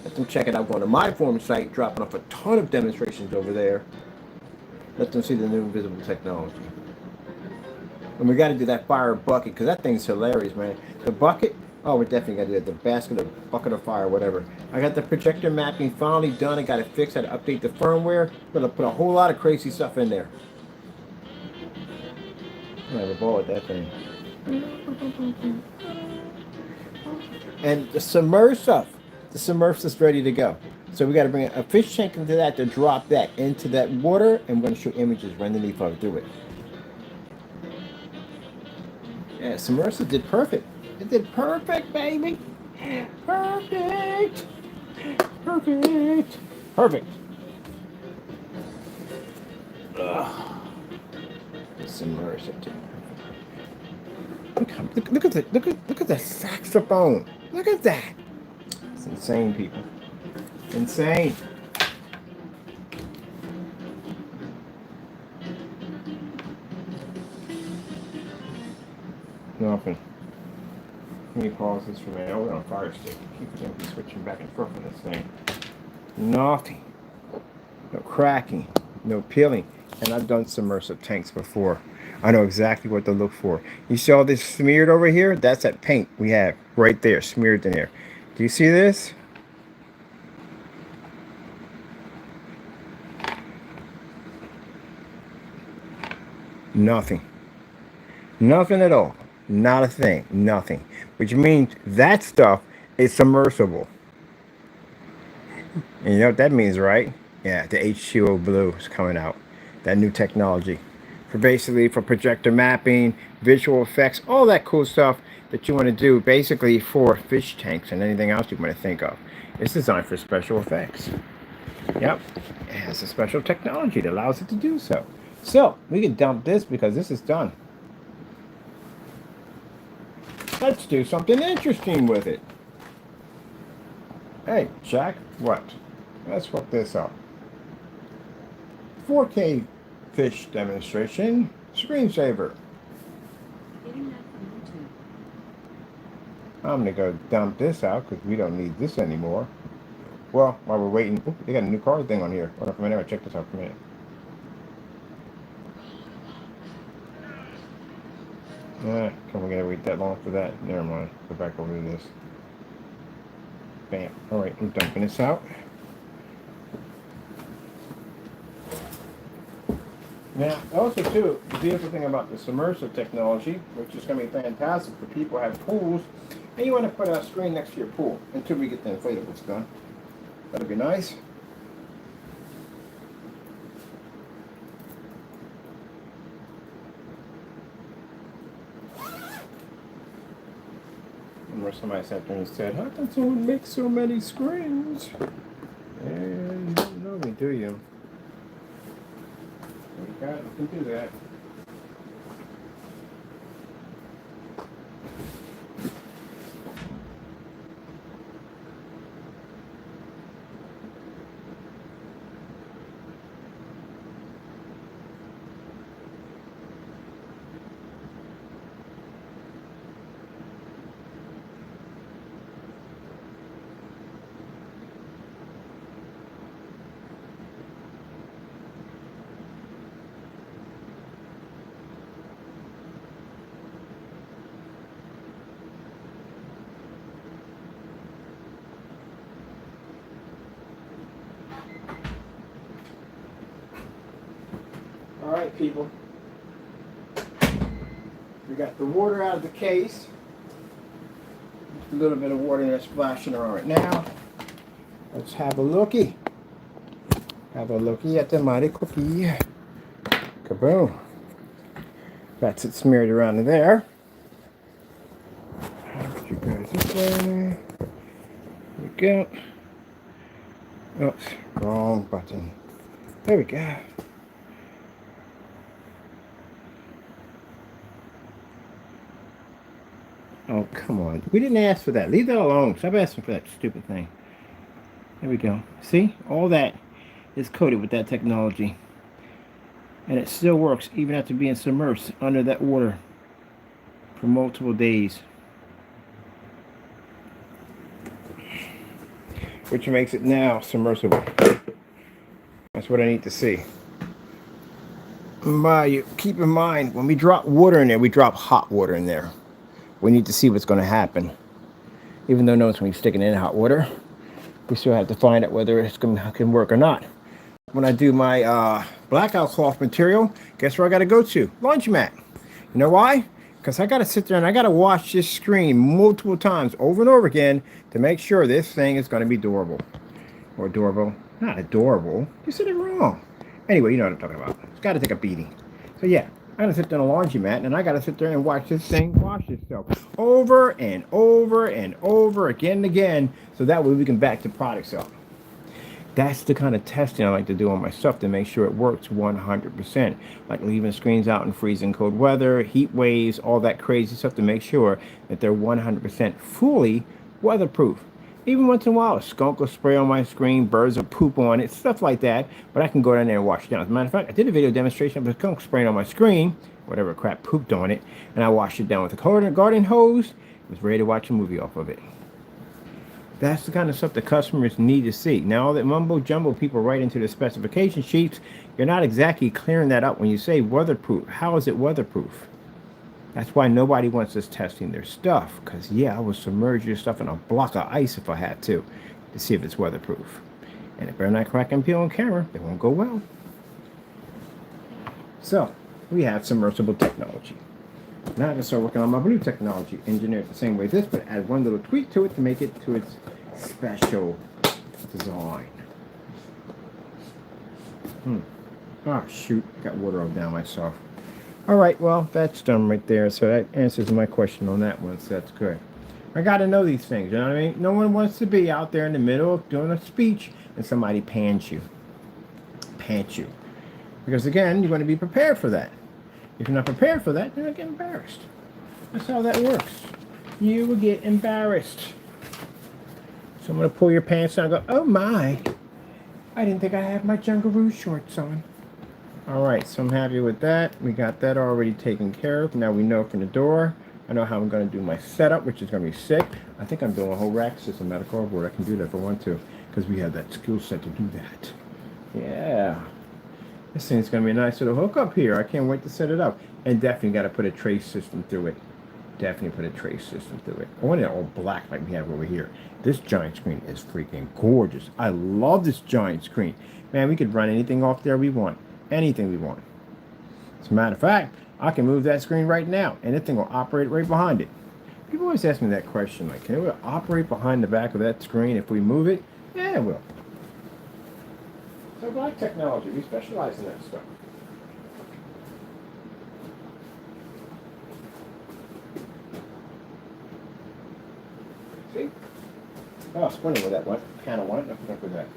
[SPEAKER 1] Let them check it out. Going to my forum site, dropping off a ton of demonstrations over there. Let them see the new invisible technology. And we got to do that fire bucket because that thing's hilarious, man. The bucket, oh, we're definitely got to do that. The basket, of bucket of fire, whatever. I got the projector mapping finally done. I got it fixed. I had to update the firmware. I'm going to put a whole lot of crazy stuff in there. I have a ball with that thing. And the Submersible. The Submersible is ready to go. So we got to bring a fish tank into that to drop that into that water. And we're going to shoot images right underneath of it through it. Yeah, Submersible did perfect. It did perfect, baby. Perfect. Perfect. Perfect. Ugh. Submersible. Look at the saxophone. Look at that. It's insane, people. Insane. Nothing. Let me pause this for a minute. Oh, we're on fire stick. Keep gonna be switching back and forth on this thing. Nothing. No cracking. No peeling. And I've done submersible tanks before. I know exactly what to look for. You see all this smeared over here? That's that paint we have right there, smeared in there. Do you see this? Nothing. Nothing at all. Not a thing. Nothing. Which means that stuff is submersible. And you know what that means, right? Yeah, the H2O blue is coming out. That new technology. For basically for projector mapping, visual effects, all that cool stuff that you want to do basically for fish tanks and anything else you want to think of. It's designed for special effects. Yep. It has a special technology that allows it to do so. So, we can dump this because this is done. Let's do something interesting with it. Hey, Jack, what? Let's hook this up. 4K fish demonstration, screensaver. I'm gonna go dump this out because we don't need this anymore. Well, while we're waiting, ooh, they got a new card thing on here. Hold on for a minute, I'll check this out for a minute. Come on, gotta wait that long for that. Never mind. Go back over to this. Bam. Alright, I'm dumping this out. Now, also too, the beautiful thing about the submersible technology, which is going to be fantastic for people who have pools, and you want to put a screen next to your pool until we get the inflatables done. That'll be nice. Remember somebody sat there and said, how can someone make so many screens? And you don't know me, do you? You can do that. All right, people. We got the water out of the case. A little bit of water that's splashing around right now. Let's have a looky. Have a looky at the mighty cookie. Kaboom. That's it smeared around in there. Put you guys this way. There we go. Oops, wrong button. There we go. Oh, come on. We didn't ask for that. Leave that alone. Stop asking for that stupid thing. There we go. See? All that is coated with that technology. And it still works even after being submerged under that water for multiple days. Which makes it now submersible. That's what I need to see. Keep in mind, when we drop water in there, we drop hot water in there. We need to see what's going to happen. Even though no one's going to be sticking in hot water, we still have to find out whether it's can work or not. When I do my blackout cloth material, guess where I got to go to? Laundromat. You know why? Because I got to sit there and I got to wash this screen multiple times over and over again to make sure this thing is going to be durable. Or durable. Not adorable. You said it wrong. Anyway, you know what I'm talking about. It's got to take a beating. So yeah, I gotta sit there on a laundromat and I gotta sit there and watch this thing wash itself over and over and over again and again, so that way we can back the products up. That's the kind of testing I like to do on my stuff to make sure it works 100%. Like leaving screens out in freezing cold weather, heat waves, all that crazy stuff to make sure that they're 100% fully weatherproof. Even once in a while, a skunk will spray on my screen, birds will poop on it, stuff like that. But I can go down there and wash it down. As a matter of fact, I did a video demonstration of a skunk spraying on my screen, whatever crap pooped on it, and I washed it down with a garden hose. I was ready to watch a movie off of it. That's the kind of stuff the customers need to see. Now, all that mumbo jumbo people write into the specification sheets, you're not exactly clearing that up when you say weatherproof. How is it weatherproof? That's why nobody wants us testing their stuff. Because, yeah, I would submerge your stuff in a block of ice if I had to see if it's weatherproof. And it better not crack and peel on camera. It won't go well. So, we have submersible technology. Now I'm going to start working on my blue technology. Engineered the same way this, but add one little tweak to it to make it to its special design. Oh, shoot. Got water all down myself. All right, well, that's done right there. So that answers my question on that one, so that's good. I got to know these things, you know what I mean? No one wants to be out there in the middle of doing a speech and somebody pants you. Because, again, you want to be prepared for that. If you're not prepared for that, you're going to get embarrassed. That's how that works. You will get embarrassed. So I'm going to pull your pants down and go, oh my, I didn't think I had my Jungaroo shorts on. All right, so I'm happy with that. We got that already taken care of. Now we know from the door. I know how I'm going to do my setup, which is going to be sick. I think I'm doing a whole rack system out of cardboard. I can do that if I want to, because we have that skill set to do that. Yeah. This thing's going to be a nice little hookup here. I can't wait to set it up. And definitely got to put a trace system through it. Definitely put a trace system through it. I want it all black like we have over here. This giant screen is freaking gorgeous. I love this giant screen. Man, we could run anything off there we want. Anything we want. As a matter of fact, I can move that screen right now, and that thing will operate right behind it. People always ask me that question, like, can it operate behind the back of that screen if we move it? Yeah, it will. So black technology, we specialize in that stuff. See? Oh, I was wondering where that went. Kind of went. I forgot where that.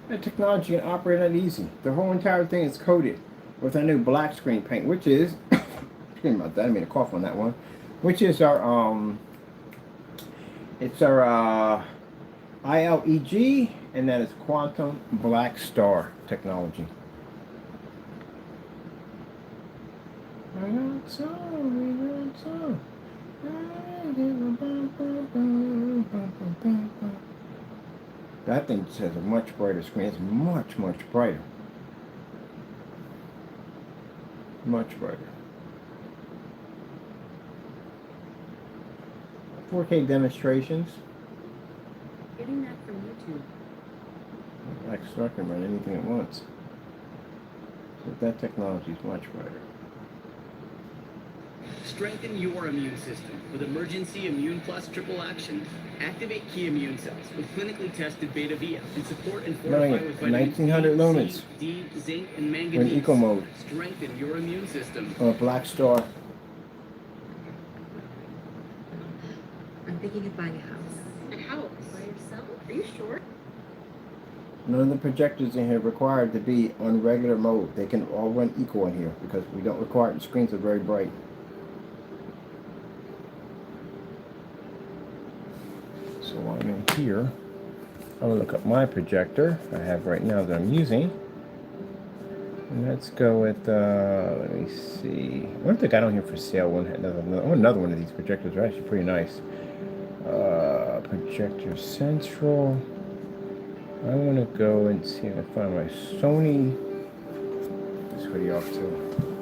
[SPEAKER 1] That technology can operate that easy. The whole entire thing is coated with a new black screen paint, which is, excuse me about that, I made a cough on that one, which is our, it's our ILEG, and that is Quantum Black Star technology. That thing has a much brighter screen. It's much, much brighter. Much brighter. 4K demonstrations.
[SPEAKER 2] Getting that from YouTube.
[SPEAKER 1] Black Star can run anything at once. So that technology is much brighter.
[SPEAKER 3] Strengthen your immune system with Emergency Immune Plus Triple Action. Activate key immune cells with clinically tested beta via and support and fortify with vitamins
[SPEAKER 1] 1900 lumens.
[SPEAKER 3] D, zinc, and
[SPEAKER 1] We're in
[SPEAKER 3] manganese.
[SPEAKER 1] eco mode.
[SPEAKER 3] Strengthen your immune system.
[SPEAKER 1] On a Black Star.
[SPEAKER 2] I'm thinking of buying a house.
[SPEAKER 4] A house? By yourself? Are you sure?
[SPEAKER 1] None of the projectors in here are required to be on regular mode. They can all run equal in here because we don't require it. The screens are very bright. So while I'm in here, I'll look up my projector I have right now that I'm using. And let's go with, let me see. What have they got on here for sale? Another one of these projectors are actually pretty nice. Projector Central. I want to go and see if I find my Sony. This video off too.